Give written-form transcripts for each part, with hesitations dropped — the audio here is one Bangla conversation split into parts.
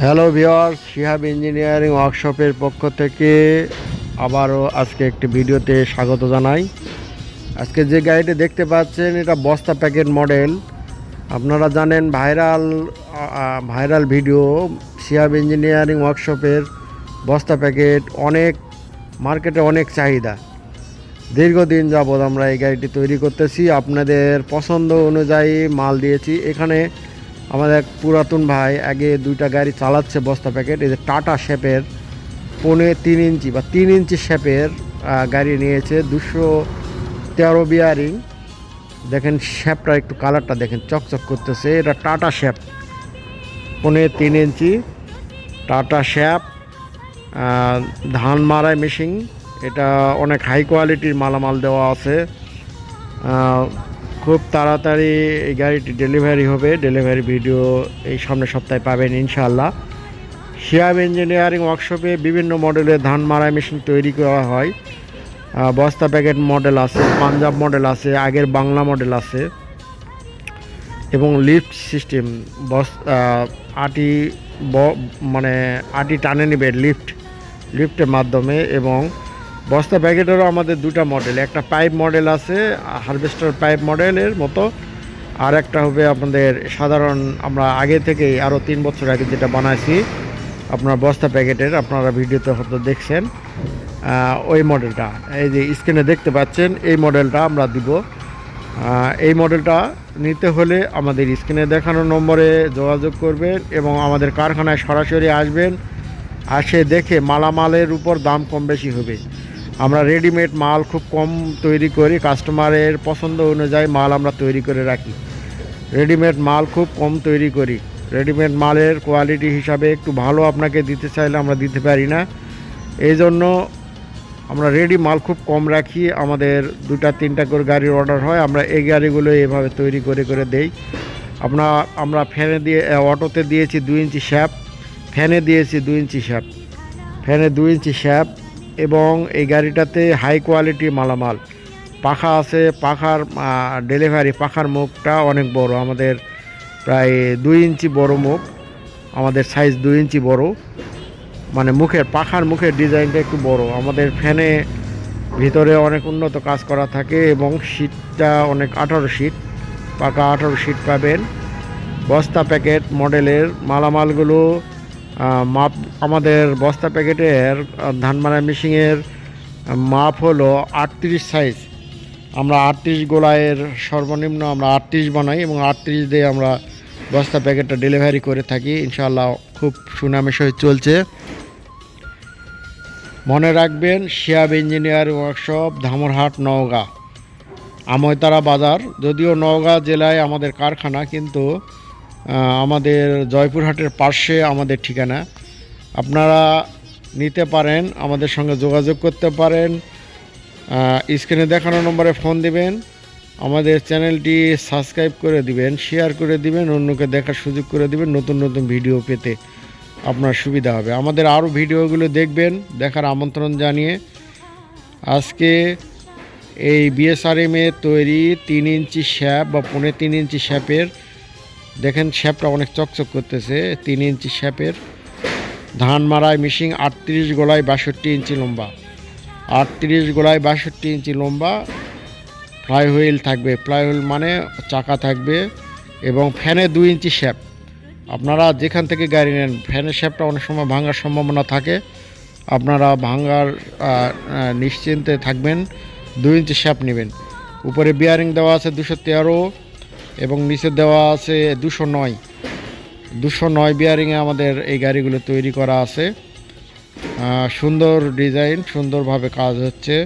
হ্যালো ভিউয়ার্স, শিহাব ইঞ্জিনিয়ারিং ওয়ার্কশপের পক্ষ থেকে আবারও আজকে একটি ভিডিওতে স্বাগত জানাই। আজকে যে গাড়িটি দেখতে পাচ্ছেন এটা বস্তা প্যাকেট মডেল। আপনারা জানেন ভাইরাল ভিডিও শিহাব ইঞ্জিনিয়ারিং ওয়ার্কশপের বস্তা প্যাকেট মার্কেটে অনেক চাহিদা। দীর্ঘদিন যাবৎ আমরা এই গাড়িটি তৈরি করতেছি, আপনাদের পছন্দ অনুযায়ী মাল দিয়েছি। এখানে আমাদের এক পুরাতন ভাই আগে দুইটা গাড়ি চালাচ্ছে বস্তা প্যাকেট। এই যে টাটা শেপের 3.5 ইঞ্চি বা 3 ইঞ্চি শেপের গাড়ি নিয়েছে, 213 বিয়ারিং। দেখেন শেপটা, একটু কালারটা দেখেন, চকচক করতেছে। এটা টাটা শেপ 3.5 ইঞ্চি টাটা শেপ, ধান মারাই মেশিন। এটা অনেক হাই কোয়ালিটির মালামাল দেওয়া আছে। খুব তাড়াতাড়ি এই গাড়িটি ডেলিভারি হবে। ডেলিভারি ভিডিও এই সামনের সপ্তাহে পাবেন ইনশাআল্লাহ। শিহাব ইঞ্জিনিয়ারিং ওয়ার্কশপে বিভিন্ন মডেলের ধান মারাই মেশিন তৈরি করা হয়। বস্তা প্যাকেট মডেল আছে, পাঞ্জাব মডেল আছে, আগের বাংলা মডেল আছে এবং লিফট সিস্টেম আটি মানে আটি টানে নেবে লিফটের মাধ্যমে। এবং বস্তা প্যাকেটেরও আমাদের দুটা মডেল, একটা পাইপ মডেল আছে হারভেস্টার পাইপ মডেলের মতো, আর একটা হবে আপনাদের সাধারণ, আমরা আগে থেকেই আরও 3 বছর আগে যেটা বানাইছি আপনার বস্তা প্যাকেটের, আপনারা ভিডিওতে হয়তো দেখছেন ওই মডেলটা। এই যে স্ক্রিনে দেখতে পাচ্ছেন এই মডেলটা আমরা দিব। এই মডেলটা নিতে হলে আমাদের স্ক্রিনে দেখানো নম্বরে যোগাযোগ করবেন এবং আমাদের কারখানায় সরাসরি আসবেন। আসে দেখে মালামালের উপর দাম কম বেশি হবে। আমরা রেডিমেড মাল খুব কম তৈরি করি, কাস্টমারের পছন্দ অনুযায়ী মাল আমরা তৈরি করে রাখি। রেডিমেড মাল খুব কম তৈরি করি। রেডিমেড মালের কোয়ালিটি হিসাবে একটু ভালো আপনাকে দিতে চাইলে আমরা দিতে পারি না, এই জন্য আমরা রেডি মাল খুব কম রাখি। আমাদের 2-3টা করে গাড়ির অর্ডার হয়, আমরা এই গাড়িগুলো এভাবে তৈরি করে দেই। আমরা ফ্যানে দিয়ে অটোতে দিয়েছি 2 ইঞ্চি শ্যাপ, ফ্যানে দিয়েছি 2 ইঞ্চি শ্যাপ, ফ্যানে 2 ইঞ্চি শ্যাপ। এবং এই গাড়িটাতে হাই কোয়ালিটি মালামাল, পাখা আছে, পাখার ডেলিভারি, পাখার মুখটা অনেক বড়, আমাদের প্রায় 2 ইঞ্চি বড় মুখ, আমাদের সাইজ 2 ইঞ্চি বড়, মানে পাখার মুখের ডিজাইনটা একটু বড়। আমাদের ফ্যানে ভিতরে অনেক উন্নত কাজ করা থাকে এবং শীটটা অনেক 18 শীট, পাকা 18 শীট পাবেন। বস্তা প্যাকেট মডেলের মালামালগুলো মাপ, আমাদের বস্তা প্যাকেটের ধান মারা মেশিনের মাপ হলো 38 সাইজ। আমরা 38 গোলায়ের সর্বনিম্ন আমরা 38 বানাই এবং 38 দিয়ে আমরা বস্তা প্যাকেটটা ডেলিভারি করে থাকি। ইনশাআল্লাহ খুব সুনামের সহিত চলছে। মনে রাখবেন, শিহাব ইঞ্জিনিয়ারিং ওয়ার্কশপ, ধামরহাট, নওগাঁ, আময়তারা বাজার। যদিও নওগাঁ জেলায় আমাদের কারখানা, কিন্তু আমাদের জয়পুরহাটের পাশে আমাদের ঠিকানা। আপনারা নিতে পারেন, আমাদের সঙ্গে যোগাযোগ করতে পারেন। স্ক্রিনে দেখানো নম্বরে ফোন দিবেন, আমাদের চ্যানেলটি সাবস্ক্রাইব করে দিবেন, শেয়ার করে দিবেন, অন্যকে দেখার সুযোগ করে দিবেন। নতুন নতুন ভিডিও পেতে আপনার সুবিধা হবে। আমাদের আরও ভিডিওগুলো দেখবেন, দেখার আমন্ত্রণ জানিয়ে আজকে এই বিএসআরএমে তৈরি 3 ইঞ্চি শ্যাপ বা 3.5 ইঞ্চি শ্যাপের, দেখেন শ্যাপটা অনেক চকচক করতেছে, 3 ইঞ্চি শ্যাপের ধান মারাই মেশিন, 38 গোলায় 62 ইঞ্চি লম্বা, 38 গোলায় 62 ইঞ্চি লম্বা। ফ্লাই হুইল থাকবে, ফ্লাই হুইল মানে চাকা থাকবে, এবং ফ্যানে 2 ইঞ্চি শ্যাপ। আপনারা যেখান থেকে গাড়ি নেন, ফ্যানের শ্যাপটা অনেক সময় ভাঙার সম্ভাবনা থাকে, আপনারা ভাঙার নিশ্চিন্তে থাকবেন। 2 ইঞ্চি শ্যাপ নেবেন। উপরে বিয়ারিং দেওয়া আছে 213 এবং নিচে দেওয়া আছে 209 বিয়ারিংয়ে আমাদের এই গাড়িগুলো তৈরি করা আছে। সুন্দর ডিজাইন, সুন্দরভাবে কাজ হচ্ছে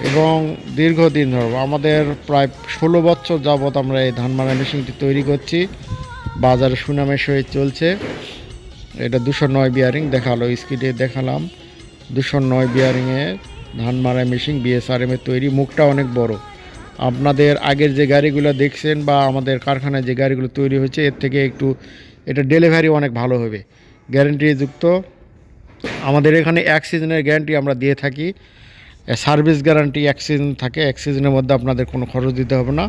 এবং দীর্ঘদিন ধরে আমাদের প্রায় 16 বছর যাবৎ আমরা এই ধান মারা মেশিনটি তৈরি করছি। বাজারে সুনামের সহিত চলছে। এটা 209 বিয়ারিং দেখালো, স্কিডে দেখালাম 209 বিয়ারিংয়ে ধান মারা মেশিন, বিএসআরএম এর তৈরি। মুখটা অনেক বড়। আপনাদের আগের যে গাড়িগুলো দেখছেন বা আমাদের কারখানায় যে গাড়িগুলো তৈরি হয়েছে, এর থেকে একটু এটা ডেলিভারি অনেক ভালো হবে, গ্যারেন্টিযুক্ত। আমাদের এখানে 1 সিজনের গ্যারান্টি আমরা দিয়ে থাকি। সার্ভিস গ্যারান্টি 1 সিজন থাকে, 1 সিজনের মধ্যে আপনাদের কোনো খরচ দিতে হবে না।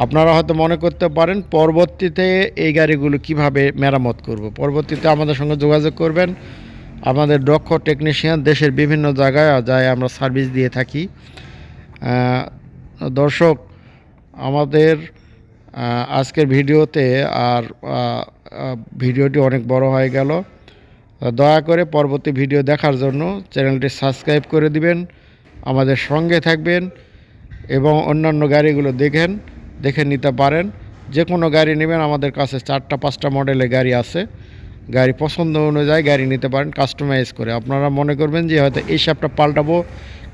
আপনারা হয়তো মনে করতে পারেন পরবর্তীতে এই গাড়িগুলো কিভাবে মেরামত করব। পরবর্তীতে আমাদের সঙ্গে যোগাযোগ করবেন। আমাদের দক্ষ টেকনিশিয়ান দেশের বিভিন্ন জায়গায় যায় আমরা সার্ভিস দিয়ে থাকি। দর্শক, আমাদের আজকের ভিডিওতে আর ভিডিওটি অনেক বড় হয়ে গেল। দয়া করে পরবর্তী ভিডিও দেখার জন্য চ্যানেলটি সাবস্ক্রাইব করে দিবেন, আমাদের সঙ্গে থাকবেন এবং অন্যান্য গাড়িগুলো দেখে নিতে পারেন। যে কোনো গাড়ি নেবেন, আমাদের কাছে 4-5টা মডেলের গাড়ি আছে। গাড়ি পছন্দ অনুযায়ী গাড়ি নিতে পারেন কাস্টমাইজ করে। আপনারা মনে করবেন যে হয়তো এই শাপটা পাল্টাবো,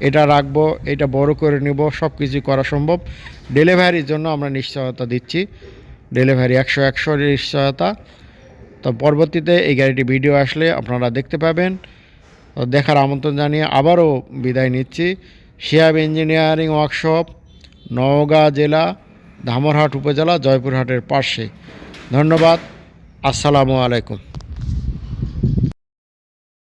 এটা রাখবো, এটা বড় করে নিব, সব কিছুই করা সম্ভব। ডেলিভারির জন্য আমরা নিশ্চয়তা দিচ্ছি, ডেলিভারি 100 নিশ্চয়তা। তো পরবর্তীতে এই গাড়িটি ভিডিও আসলে আপনারা দেখতে পাবেন। দেখার আমন্ত্রণ জানিয়ে আবারও বিদায় নিচ্ছি। শিহাব ইঞ্জিনিয়ারিং ওয়ার্কশপ, নওগাঁ জেলা, ধামরহাট উপজেলা, জয়পুরহাটের পাশে। ধন্যবাদ। আসসালামু আলাইকুম।